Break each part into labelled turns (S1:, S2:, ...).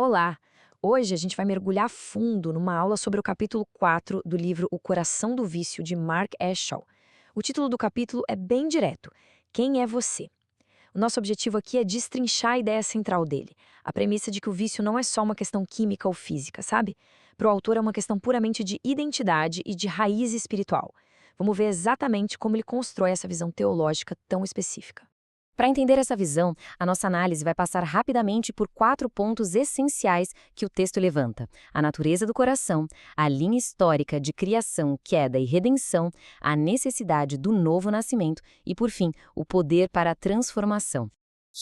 S1: Olá! Hoje a gente vai mergulhar fundo numa aula sobre o capítulo 4 do livro O Coração do Vício, de Mark Eshall. O título do capítulo é bem direto: Quem é você? O nosso objetivo aqui é destrinchar a ideia central dele, a premissa de que o vício não é só uma questão química ou física, sabe? Para o autor é uma questão puramente de identidade e de raiz espiritual. Vamos ver exatamente como ele constrói essa visão teológica tão específica. Para entender essa visão, a nossa análise vai passar rapidamente por 4 pontos essenciais que o texto levanta: a natureza do coração, a linha histórica de criação, queda e redenção, a necessidade do novo nascimento e, por fim, o poder para a transformação.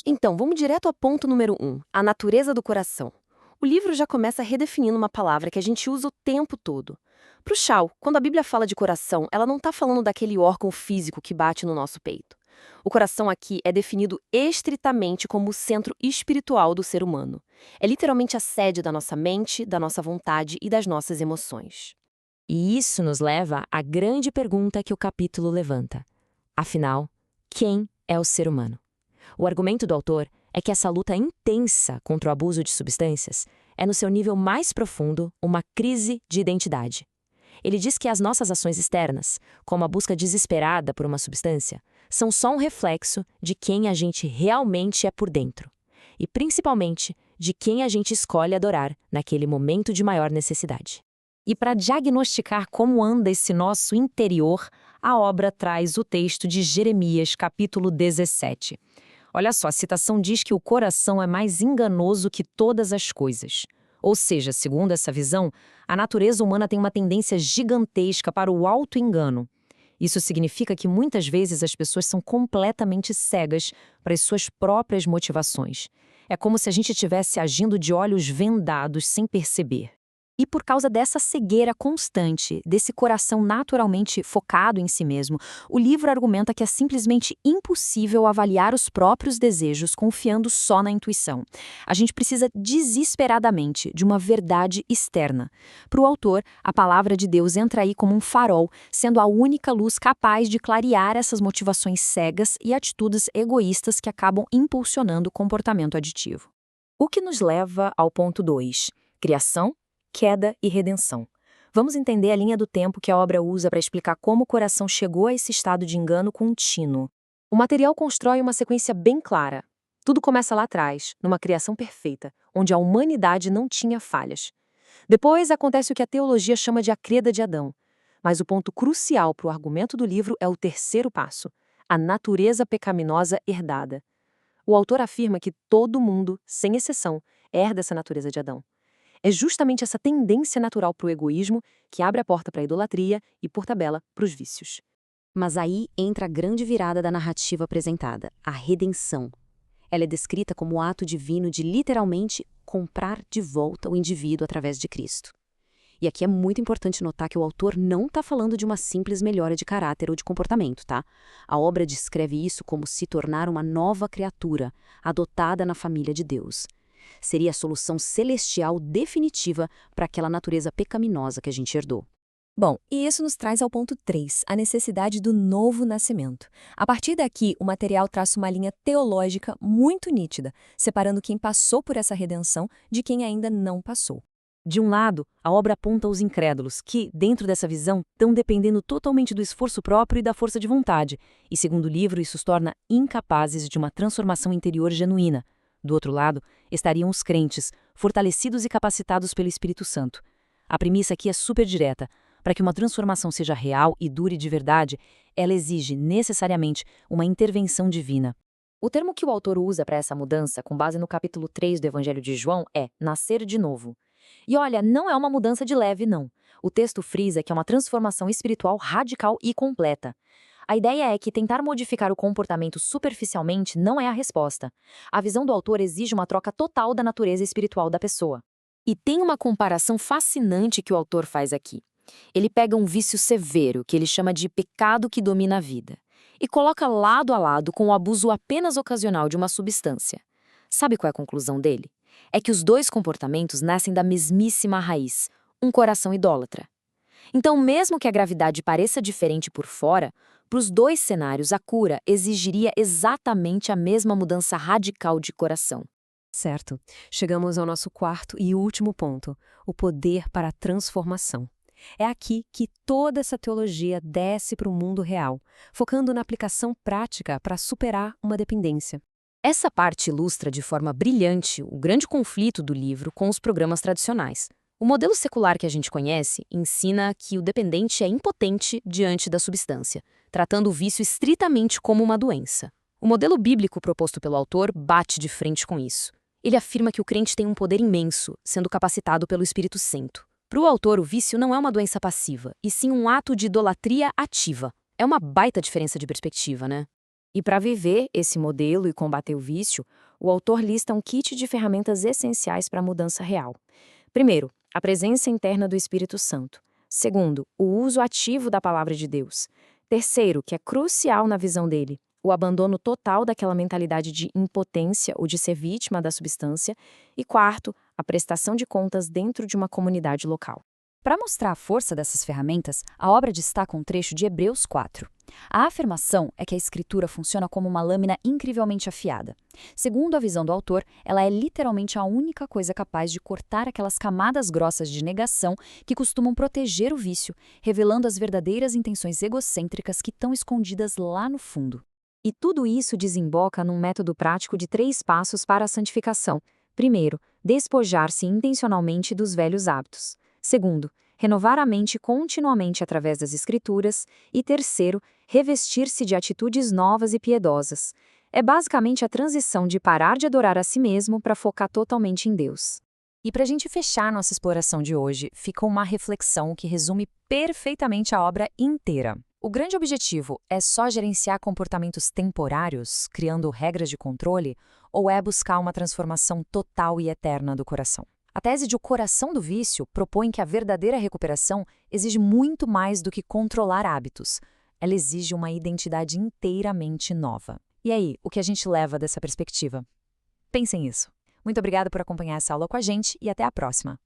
S2: Então, vamos direto ao ponto número 1, a natureza do coração. O livro já começa redefinindo uma palavra que a gente usa o tempo todo. Para o Shaw, quando a Bíblia fala de coração, ela não está falando daquele órgão físico que bate no nosso peito. O coração aqui é definido estritamente como o centro espiritual do ser humano. É literalmente a sede da nossa mente, da nossa vontade e das nossas emoções.
S1: E isso nos leva à grande pergunta que o capítulo levanta. Afinal, quem é o ser humano? O argumento do autor é que essa luta intensa contra o abuso de substâncias é, no seu nível mais profundo, uma crise de identidade. Ele diz que as nossas ações externas, como a busca desesperada por uma substância, são só um reflexo de quem a gente realmente é por dentro. E, principalmente, de quem a gente escolhe adorar naquele momento de maior necessidade. E para diagnosticar como anda esse nosso interior, a obra traz o texto de Jeremias, capítulo 17. Olha só, a citação diz que o coração é mais enganoso que todas as coisas. Ou seja, segundo essa visão, a natureza humana tem uma tendência gigantesca para o auto-engano. Isso significa que muitas vezes as pessoas são completamente cegas para as suas próprias motivações. É como se a gente estivesse agindo de olhos vendados sem perceber. E por causa dessa cegueira constante, desse coração naturalmente focado em si mesmo, o livro argumenta que é simplesmente impossível avaliar os próprios desejos confiando só na intuição. A gente precisa desesperadamente de uma verdade externa. Para o autor, a palavra de Deus entra aí como um farol, sendo a única luz capaz de clarear essas motivações cegas e atitudes egoístas que acabam impulsionando o comportamento aditivo. O que nos leva ao ponto 2, criação, queda e redenção. Vamos entender a linha do tempo que a obra usa para explicar como o coração chegou a esse estado de engano contínuo. O material constrói uma sequência bem clara. Tudo começa lá atrás, numa criação perfeita, onde a humanidade não tinha falhas. Depois acontece o que a teologia chama de a queda de Adão. Mas o ponto crucial para o argumento do livro é o terceiro passo, a natureza pecaminosa herdada. O autor afirma que todo mundo, sem exceção, herda essa natureza de Adão. É justamente essa tendência natural para o egoísmo que abre a porta para a idolatria e, por tabela, para os vícios.
S3: Mas aí entra a grande virada da narrativa apresentada, a redenção. Ela é descrita como o ato divino de literalmente comprar de volta o indivíduo através de Cristo. E aqui é muito importante notar que o autor não está falando de uma simples melhora de caráter ou de comportamento, tá? A obra descreve isso como se tornar uma nova criatura, adotada na família de Deus. Seria a solução celestial definitiva para aquela natureza pecaminosa que a gente herdou.
S4: Bom, e isso nos traz ao ponto 3, a necessidade do novo nascimento. A partir daqui, o material traça uma linha teológica muito nítida, separando quem passou por essa redenção de quem ainda não passou.
S1: De um lado, a obra aponta os incrédulos, que, dentro dessa visão, estão dependendo totalmente do esforço próprio e da força de vontade, e, segundo o livro, isso os torna incapazes de uma transformação interior genuína. Do outro lado, estariam os crentes, fortalecidos e capacitados pelo Espírito Santo. A premissa aqui é super direta. Para que uma transformação seja real e dure de verdade, ela exige, necessariamente, uma intervenção divina. O termo que o autor usa para essa mudança, com base no capítulo 3 do Evangelho de João, é nascer de novo. E olha, não é uma mudança de leve, não. O texto frisa que é uma transformação espiritual radical e completa. A ideia é que tentar modificar o comportamento superficialmente não é a resposta. A visão do autor exige uma troca total da natureza espiritual da pessoa. E tem uma comparação fascinante que o autor faz aqui. Ele pega um vício severo, que ele chama de pecado que domina a vida, e coloca lado a lado com o abuso apenas ocasional de uma substância. Sabe qual é a conclusão dele? É que os dois comportamentos nascem da mesmíssima raiz, um coração idólatra. Então, mesmo que a gravidade pareça diferente por fora, para os dois cenários a cura exigiria exatamente a mesma mudança radical de coração.
S4: Certo. Chegamos ao nosso quarto e último ponto, o poder para a transformação. É aqui que toda essa teologia desce para o mundo real, focando na aplicação prática para superar uma dependência.
S1: Essa parte ilustra de forma brilhante o grande conflito do livro com os programas tradicionais. O modelo secular que a gente conhece ensina que o dependente é impotente diante da substância, tratando o vício estritamente como uma doença. O modelo bíblico proposto pelo autor bate de frente com isso. Ele afirma que o crente tem um poder imenso, sendo capacitado pelo Espírito Santo. Para o autor, o vício não é uma doença passiva, e sim um ato de idolatria ativa. É uma baita diferença de perspectiva, né?
S2: E para viver esse modelo e combater o vício, o autor lista um kit de ferramentas essenciais para a mudança real. Primeiro, a presença interna do Espírito Santo. Segundo, o uso ativo da palavra de Deus. Terceiro, que é crucial na visão dele, o abandono total daquela mentalidade de impotência ou de ser vítima da substância. E quarto, a prestação de contas dentro de uma comunidade local.
S3: Para mostrar a força dessas ferramentas, a obra destaca um trecho de Hebreus 4. A afirmação é que a escritura funciona como uma lâmina incrivelmente afiada. Segundo a visão do autor, ela é literalmente a única coisa capaz de cortar aquelas camadas grossas de negação que costumam proteger o vício, revelando as verdadeiras intenções egocêntricas que estão escondidas lá no fundo.
S1: E tudo isso desemboca num método prático de 3 passos para a santificação. Primeiro, despojar-se intencionalmente dos velhos hábitos. Segundo, renovar a mente continuamente através das Escrituras. E terceiro, revestir-se de atitudes novas e piedosas. É basicamente a transição de parar de adorar a si mesmo para focar totalmente em Deus.
S4: E para a gente fechar nossa exploração de hoje, fica uma reflexão que resume perfeitamente a obra inteira. O grande objetivo é só gerenciar comportamentos temporários, criando regras de controle, ou é buscar uma transformação total e eterna do coração? A tese de O Coração do Vício propõe que a verdadeira recuperação exige muito mais do que controlar hábitos. Ela exige uma identidade inteiramente nova. E aí, o que a gente leva dessa perspectiva? Pensem nisso. Muito obrigada por acompanhar essa aula com a gente e até a próxima.